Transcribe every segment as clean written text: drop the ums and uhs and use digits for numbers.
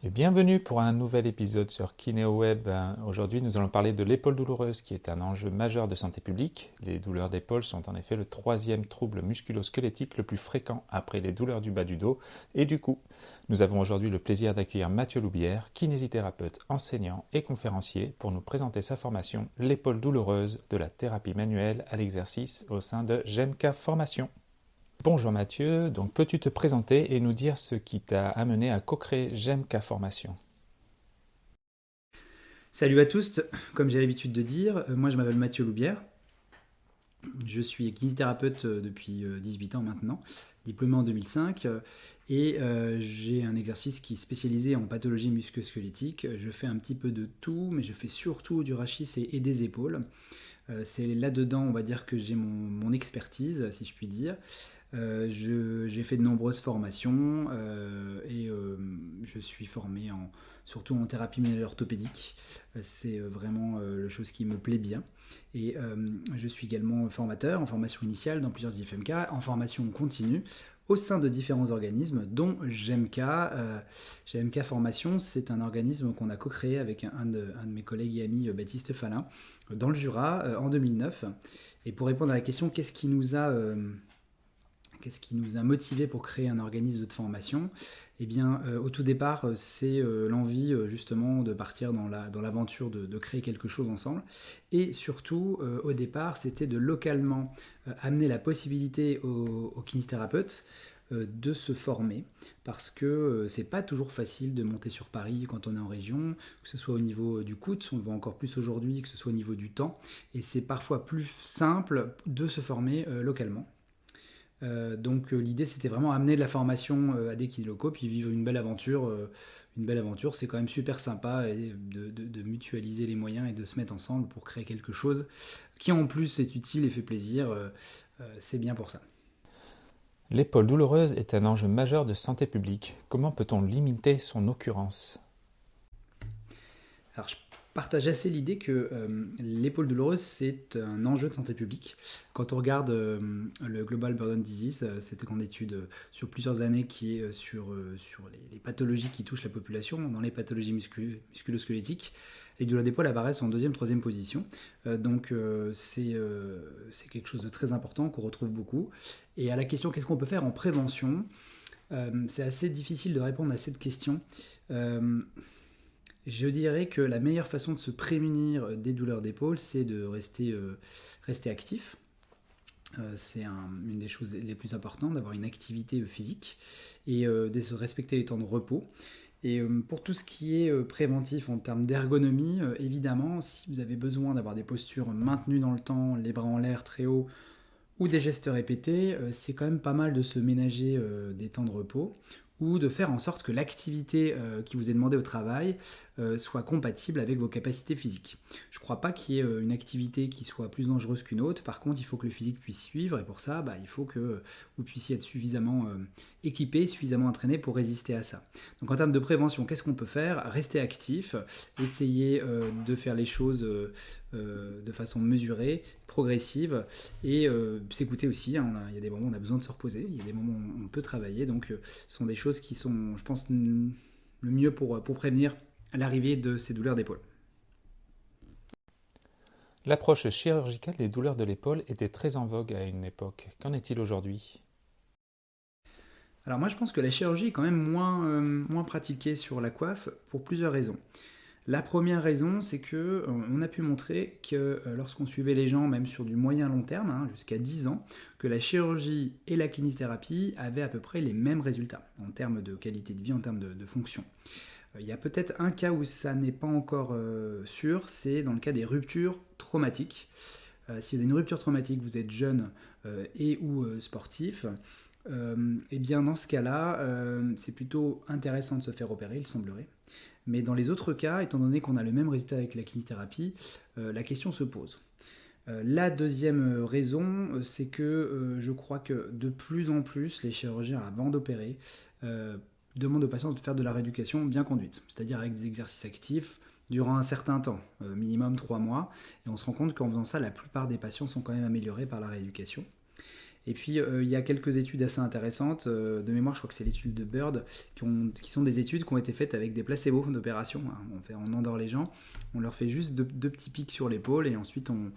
Et bienvenue pour un nouvel épisode sur KineoWeb. Aujourd'hui, nous allons parler de l'épaule douloureuse, qui est un enjeu majeur de santé publique. Les douleurs d'épaule sont en effet le troisième trouble musculo-squelettique le plus fréquent après les douleurs du bas du dos et du cou. Nous avons aujourd'hui le plaisir d'accueillir Mathieu Loubière, kinésithérapeute, enseignant et conférencier, pour nous présenter sa formation L'épaule douloureuse, de la thérapie manuelle à l'exercice au sein de GEMK Formation. Bonjour Mathieu, donc peux-tu te présenter et nous dire ce qui t'a amené à co-créer GEMK Formation? Salut à tous, comme j'ai l'habitude de dire, moi je m'appelle Mathieu Loubière, je suis kinésithérapeute depuis 18 ans maintenant, diplômé en 2005, et j'ai un exercice qui est spécialisé en pathologie musculo-squelettique. Je fais un petit peu de tout, mais je fais surtout du rachis et des épaules. C'est là-dedans, on va dire, que j'ai mon expertise, si je puis dire. J'ai fait de nombreuses formations et je suis formé surtout en thérapie manuelle orthopédique. C'est vraiment la chose qui me plaît bien. Et je suis également formateur en formation initiale dans plusieurs IFMK, en formation continue au sein de différents organismes, dont GMK. GMK Formation, c'est un organisme qu'on a co-créé avec un de mes collègues et amis, Baptiste Falin, dans le Jura, en 2009. Et pour répondre à la question, qu'est-ce qui nous a motivé pour créer un organisme de formation? Eh bien, au tout départ, c'est l'envie justement de partir dans l'aventure de créer quelque chose ensemble. Et surtout, au départ, c'était de localement amener la possibilité aux kinésithérapeutes de se former, parce que c'est pas toujours facile de monter sur Paris quand on est en région, que ce soit au niveau du coût, on le voit encore plus aujourd'hui, que ce soit au niveau du temps, et c'est parfois plus simple de se former localement. Donc l'idée c'était vraiment amener de la formation à des kinés locaux, puis vivre une belle aventure. Une belle aventure, c'est quand même super sympa et de mutualiser les moyens et de se mettre ensemble pour créer quelque chose qui en plus est utile et fait plaisir. C'est bien pour ça. L'épaule douloureuse est un enjeu majeur de santé publique. Comment peut-on limiter son occurrence? Alors je partage assez l'idée que l'épaule douloureuse c'est un enjeu de santé publique. Quand on regarde le Global Burden Disease, c'était une étude sur plusieurs années qui est sur les pathologies qui touchent la population. Dans les pathologies musculo-squelettiques, les douleurs d'épaule apparaissent en deuxième, troisième position. C'est quelque chose de très important qu'on retrouve beaucoup. Et à la question qu'est-ce qu'on peut faire en prévention, c'est assez difficile de répondre à cette question. Euh, je dirais que la meilleure façon de se prémunir des douleurs d'épaule, c'est de rester actif. Une des choses les plus importantes, d'avoir une activité physique et de respecter les temps de repos. Et pour tout ce qui est préventif en termes d'ergonomie, évidemment, si vous avez besoin d'avoir des postures maintenues dans le temps, les bras en l'air très haut, ou des gestes répétés, c'est quand même pas mal de se ménager des temps de repos ou de faire en sorte que l'activité qui vous est demandée au travail soit compatible avec vos capacités physiques. Je ne crois pas qu'il y ait une activité qui soit plus dangereuse qu'une autre. Par contre, il faut que le physique puisse suivre et pour ça, il faut que vous puissiez être suffisamment équipé, suffisamment entraîné pour résister à ça. Donc en termes de prévention, qu'est-ce qu'on peut faire? Rester actif, essayer de faire les choses de façon mesurée, progressive et s'écouter aussi. Hein. Il y a des moments où on a besoin de se reposer, il y a des moments où on peut travailler. Donc ce sont des choses qui sont, je pense, le mieux pour prévenir l'arrivée de ces douleurs d'épaule. L'approche chirurgicale des douleurs de l'épaule était très en vogue à une époque. Qu'en est-il aujourd'hui? Alors moi je pense que la chirurgie est quand même moins pratiquée sur la coiffe pour plusieurs raisons. La première raison, c'est que on a pu montrer que lorsqu'on suivait les gens, même sur du moyen long terme, hein, jusqu'à 10 ans, que la chirurgie et la kinésithérapie avaient à peu près les mêmes résultats en termes de qualité de vie, en termes de fonction. Il y a peut-être un cas où ça n'est pas encore sûr, c'est dans le cas des ruptures traumatiques. Si vous avez une rupture traumatique, vous êtes jeune et ou sportif, et bien dans ce cas-là, c'est plutôt intéressant de se faire opérer, il semblerait. Mais dans les autres cas, étant donné qu'on a le même résultat avec la kinésithérapie, la question se pose. La deuxième raison, c'est que je crois que de plus en plus, les chirurgiens, avant d'opérer, demandent aux patients de faire de la rééducation bien conduite, c'est-à-dire avec des exercices actifs durant un certain temps, minimum 3 mois. Et on se rend compte qu'en faisant ça, la plupart des patients sont quand même améliorés par la rééducation. Et puis, il y a quelques études assez intéressantes. De mémoire, je crois que c'est l'étude de Bird, qui sont des études qui ont été faites avec des placebos d'opération. On endort les gens, on leur fait juste deux petits pics sur l'épaule et ensuite on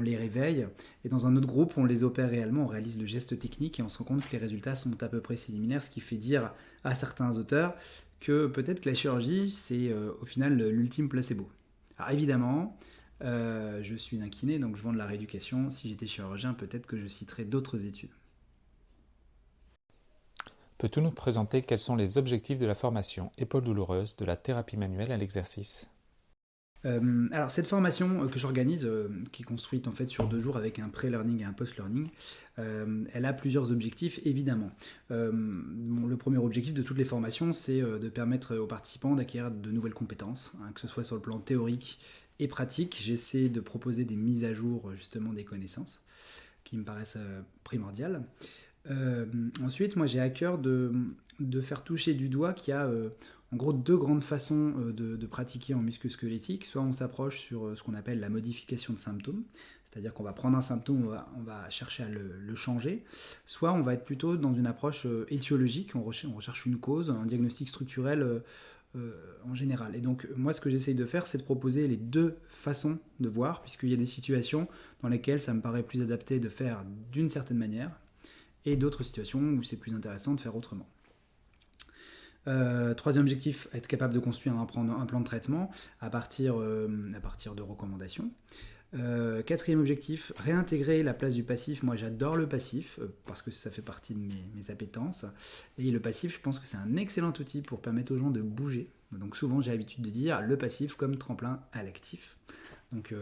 les réveille. Et dans un autre groupe, on les opère réellement, on réalise le geste technique et on se rend compte que les résultats sont à peu près similaires, ce qui fait dire à certains auteurs que peut-être que la chirurgie, c'est au final l'ultime placebo. Alors évidemment, je suis un kiné, donc je vends de la rééducation. Si j'étais chirurgien, peut-être que je citerais d'autres études. Peux-tu nous présenter quels sont les objectifs de la formation épaule douloureuse de la thérapie manuelle à l'exercice? Alors cette formation que j'organise, qui est construite en fait sur 2 jours avec un pré-learning et un post-learning, elle a plusieurs objectifs évidemment. Le premier objectif de toutes les formations, c'est de permettre aux participants d'acquérir de nouvelles compétences, que ce soit sur le plan théorique et pratique. J'essaie de proposer des mises à jour justement des connaissances qui me paraissent primordiales. Ensuite, moi j'ai à cœur de faire toucher du doigt qu'il y a en gros 2 grandes façons de pratiquer en musculo-squelettique. Soit on s'approche sur ce qu'on appelle la modification de symptômes, c'est-à-dire qu'on va prendre un symptôme, on va chercher à le changer. Soit on va être plutôt dans une approche étiologique, on recherche une cause, un diagnostic structurel en général. Et donc moi ce que j'essaye de faire, c'est de proposer les 2 façons de voir, puisqu'il y a des situations dans lesquelles ça me paraît plus adapté de faire d'une certaine manière, et d'autres situations où c'est plus intéressant de faire autrement. Troisième objectif, être capable de construire un plan de traitement à partir de recommandations. Quatrième objectif, réintégrer la place du passif. Moi j'adore le passif parce que ça fait partie de mes appétences. Et le passif, je pense que c'est un excellent outil pour permettre aux gens de bouger. Donc souvent j'ai l'habitude de dire le passif comme tremplin à l'actif. Donc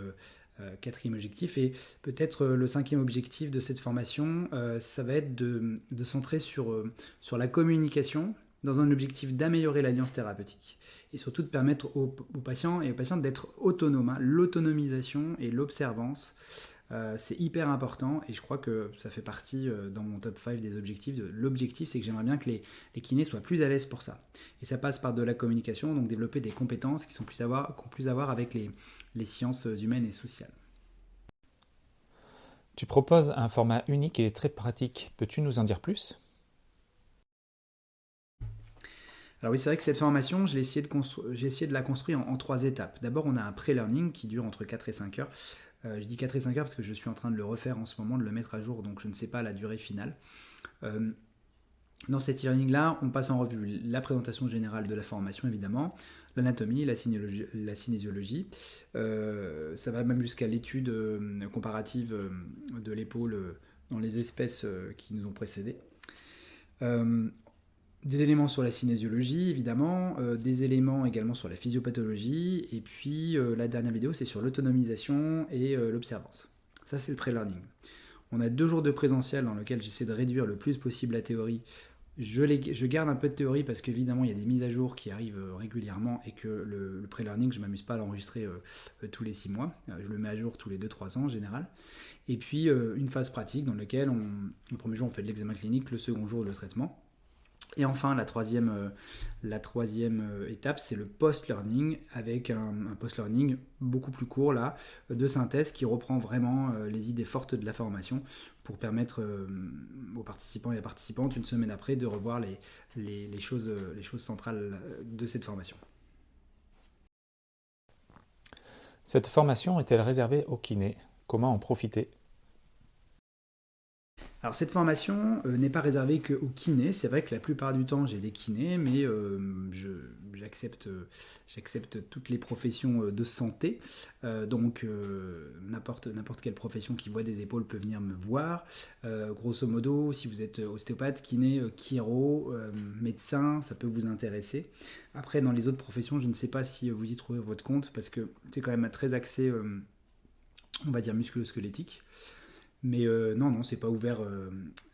quatrième objectif. Et peut-être le cinquième objectif de cette formation, ça va être de centrer sur la communication dans un objectif d'améliorer l'alliance thérapeutique et surtout de permettre aux patients et aux patientes d'être autonomes. L'autonomisation et l'observance, c'est hyper important et je crois que ça fait partie dans mon top 5 des objectifs. L'objectif, c'est que j'aimerais bien que les kinés soient plus à l'aise pour ça. Et ça passe par de la communication, donc développer des compétences qui ont plus à voir avec les sciences humaines et sociales. Tu proposes un format unique et très pratique. Peux-tu nous en dire plus? Alors oui, c'est vrai que cette formation, j'ai essayé de la construire en 3 étapes. D'abord, on a un pré-learning qui dure entre 4 et 5 heures. Je dis 4 et 5 heures parce que je suis en train de le refaire en ce moment, de le mettre à jour, donc je ne sais pas la durée finale. Dans cet e-learning-là, on passe en revue la présentation générale de la formation, évidemment, l'anatomie, la cinésiologie. Ça va même jusqu'à l'étude comparative de l'épaule dans les espèces qui nous ont précédés. Des éléments sur la cinésiologie, évidemment, des éléments également sur la physiopathologie, et puis la dernière vidéo, c'est sur l'autonomisation et l'observance. Ça, c'est le pré-learning. On a 2 jours de présentiel dans lequel j'essaie de réduire le plus possible la théorie. Je garde un peu de théorie parce qu'évidemment, il y a des mises à jour qui arrivent régulièrement et que le pré-learning, je ne m'amuse pas à l'enregistrer tous les 6 mois. Je le mets à jour tous les 2-3 ans en général. Et puis, une phase pratique dans laquelle, le premier jour, on fait de l'examen clinique, le second jour, le traitement. Et enfin, la troisième étape, c'est le post-learning, avec un post-learning beaucoup plus court, là, de synthèse, qui reprend vraiment les idées fortes de la formation pour permettre aux participants et à participantes, une semaine après, de revoir les choses centrales de cette formation. Cette formation est-elle réservée aux kinés? Comment en profiter? Alors cette formation n'est pas réservée qu'aux kinés. C'est vrai que la plupart du temps j'ai des kinés, mais j'accepte toutes les professions de santé. Donc n'importe quelle profession qui voit des épaules peut venir me voir. Grosso modo, si vous êtes ostéopathe, kiné, chiro, médecin, ça peut vous intéresser. Après, dans les autres professions, je ne sais pas si vous y trouvez votre compte, parce que c'est quand même très axé, on va dire, musculo-squelettique. Mais non, c'est pas ouvert,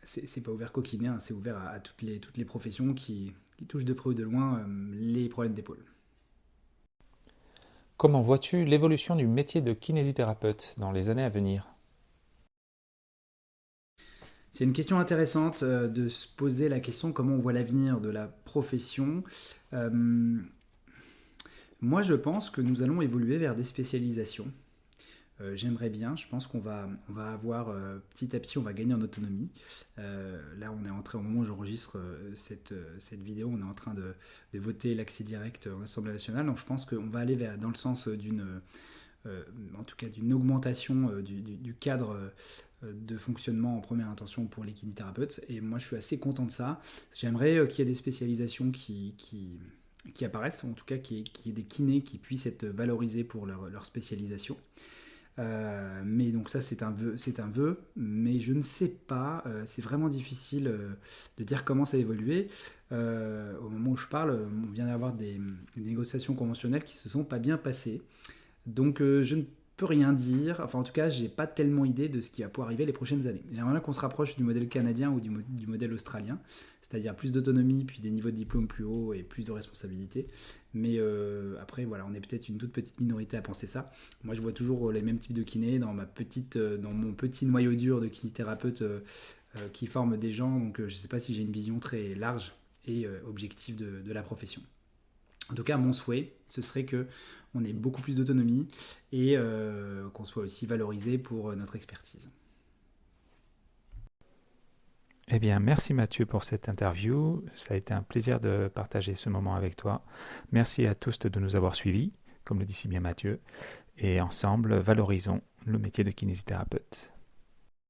c'est pas ouvert qu'aux kinés, hein, c'est ouvert à toutes les professions qui touchent de près ou de loin les problèmes d'épaule. Comment vois-tu l'évolution du métier de kinésithérapeute dans les années à venir? C'est une question intéressante de se poser la question comment on voit l'avenir de la profession. Moi, je pense que nous allons évoluer vers des spécialisations. J'aimerais bien, je pense qu'on va avoir petit à petit, on va gagner en autonomie. Là, on est en train, au moment où j'enregistre cette vidéo, on est en train de voter l'accès direct en Assemblée nationale. Donc je pense qu'on va aller dans le sens en tout cas d'une augmentation du cadre de fonctionnement en première intention pour les kinésithérapeutes. Et moi, je suis assez content de ça. J'aimerais qu'il y ait des spécialisations qui apparaissent, en tout cas qu'il y ait des kinés qui puissent être valorisés pour leur spécialisation. Mais donc ça c'est un vœu, mais je ne sais pas, c'est vraiment difficile de dire comment ça va évoluer. Au moment où je parle, on vient d'avoir des négociations conventionnelles qui se sont pas bien passées. Donc je ne peux rien dire, enfin en tout cas j'ai pas tellement idée de ce qui va pouvoir arriver les prochaines années. J'aimerais bien qu'on se rapproche du modèle canadien ou du modèle australien, c'est-à-dire plus d'autonomie, puis des niveaux de diplôme plus hauts et plus de responsabilité. Mais après voilà, on est peut-être une toute petite minorité à penser ça. Moi je vois toujours les mêmes types de kinés dans mon petit noyau dur de kinésithérapeutes qui forment des gens, donc je sais pas si j'ai une vision très large et objective de la profession. En tout cas, mon souhait, ce serait qu'on ait beaucoup plus d'autonomie et qu'on soit aussi valorisé pour notre expertise. Eh bien, merci Mathieu pour cette interview. Ça a été un plaisir de partager ce moment avec toi. Merci à tous de nous avoir suivis, comme le dit si bien Mathieu. Et ensemble, valorisons le métier de kinésithérapeute.